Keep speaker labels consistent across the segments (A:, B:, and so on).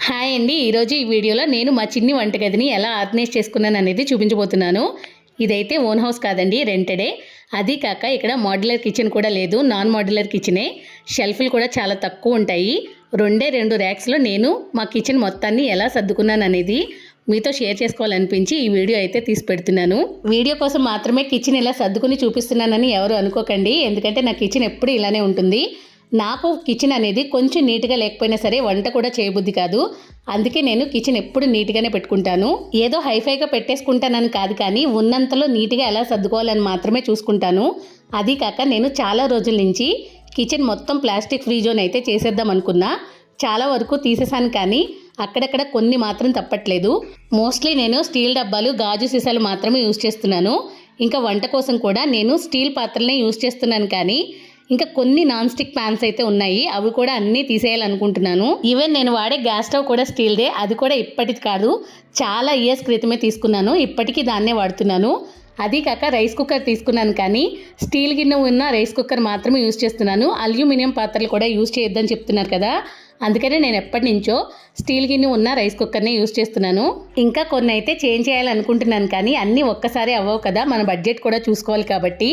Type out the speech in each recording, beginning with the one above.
A: Hi అండి. ఈరోజు ఈ వీడియోలో నేను మా చిన్ని వంటగదిని ఎలా ఆర్గనైజ్ చేసుకున్నాను అనేది చూపించబోతున్నాను. ఇదైతే ఓన్ హౌస్ కాదండి, రెంటెడే. అది కాక ఇక్కడ మోడ్యులర్ కిచెన్ కూడా లేదు, నాన్ మోడ్యులర్ కిచెనే. షెల్ఫ్లు కూడా చాలా తక్కువ ఉంటాయి. రెండు ర్యాక్స్లో నేను మా కిచెన్ మొత్తాన్ని ఎలా సర్దుకున్నాను అనేది మీతో షేర్ చేసుకోవాలనిపించి ఈ వీడియో అయితే తీసి పెడుతున్నాను. వీడియో కోసం మాత్రమే కిచెన్ ఇలా సర్దుకుని చూపిస్తున్నానని ఎవరు అనుకోకండి, ఎందుకంటే నా కిచెన్ ఎప్పుడు ఇలానే ఉంటుంది. నాకు కిచెన్ అనేది కొంచెం నీట్గా లేకపోయినా సరే వంట కూడా చేయబుద్ధి కాదు. అందుకే నేను కిచెన్ ఎప్పుడు నీట్గానే పెట్టుకుంటాను. ఏదో హైఫైగా పెట్టేసుకుంటానని కాదు, కానీ ఉన్నంతలో నీట్గా ఎలా సర్దుకోవాలని మాత్రమే చూసుకుంటాను. అది కాక నేను చాలా రోజుల నుంచి కిచెన్ మొత్తం ప్లాస్టిక్ ఫ్రీ జోన్ అయితే చేసేద్దాం అనుకున్నా. చాలా వరకు తీసేసాను, కానీ అక్కడక్కడ కొన్ని మాత్రం తప్పట్లేదు. మోస్ట్లీ నేను స్టీల్ డబ్బాలు, గాజు సీసాలు మాత్రమే యూజ్ చేస్తున్నాను. ఇంకా వంట కోసం కూడా నేను స్టీల్ పాత్రలనే యూజ్ చేస్తున్నాను, కానీ ఇంకా కొన్ని నాన్ స్టిక్ ప్యాన్స్ అయితే ఉన్నాయి, అవి కూడా అన్నీ తీసేయాలనుకుంటున్నాను. ఈవెన్ నేను వాడే గ్యాస్ స్టవ్ కూడా స్టీల్దే, అది కూడా ఇప్పటిది కాదు, చాలా ఇయర్స్ క్రితమే తీసుకున్నాను. ఇప్పటికీ దాన్నే వాడుతున్నాను. అది కాక రైస్ కుక్కర్ తీసుకున్నాను, కానీ స్టీల్ గిన్నె ఉన్న రైస్ కుక్కర్ మాత్రమే యూజ్ చేస్తున్నాను. అల్యూమినియం పాత్రలు కూడా యూజ్ చేయొద్దని చెప్తున్నారు కదా, అందుకనే నేను ఎప్పటి నుంచో స్టీల్ గిన్నె ఉన్న రైస్ కుక్కర్నే యూజ్ చేస్తున్నాను. ఇంకా కొన్ని అయితే చేంజ్ చేయాలనుకుంటున్నాను, కానీ అన్నీ ఒక్కసారి అవ్వవు కదా, మన బడ్జెట్ కూడా చూసుకోవాలి. కాబట్టి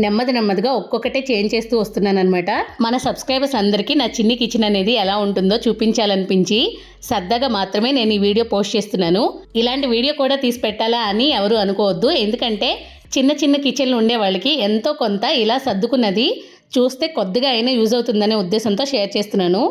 A: నెమ్మదిగా ఒక్కొక్కటే చేంజ్ చేస్తూ వస్తున్నాను అనమాట. మన సబ్స్క్రైబర్స్ అందరికీ నా చిన్ని కిచెన్ అనేది ఎలా ఉంటుందో చూపించాలనిపించి సరదాగా మాత్రమే నేను ఈ వీడియో పోస్ట్ చేస్తున్నాను. ఇలాంటి వీడియో కూడా తీసి పెట్టాలా అని ఎవరు అనుకోవద్దు, ఎందుకంటే చిన్న కిచెన్లు ఉండే వాళ్ళకి ఎంతో కొంత ఇలా సర్దుకున్నది చూస్తే కొద్దిగా అయినా యూజ్ అవుతుందనే ఉద్దేశంతో షేర్ చేస్తున్నాను.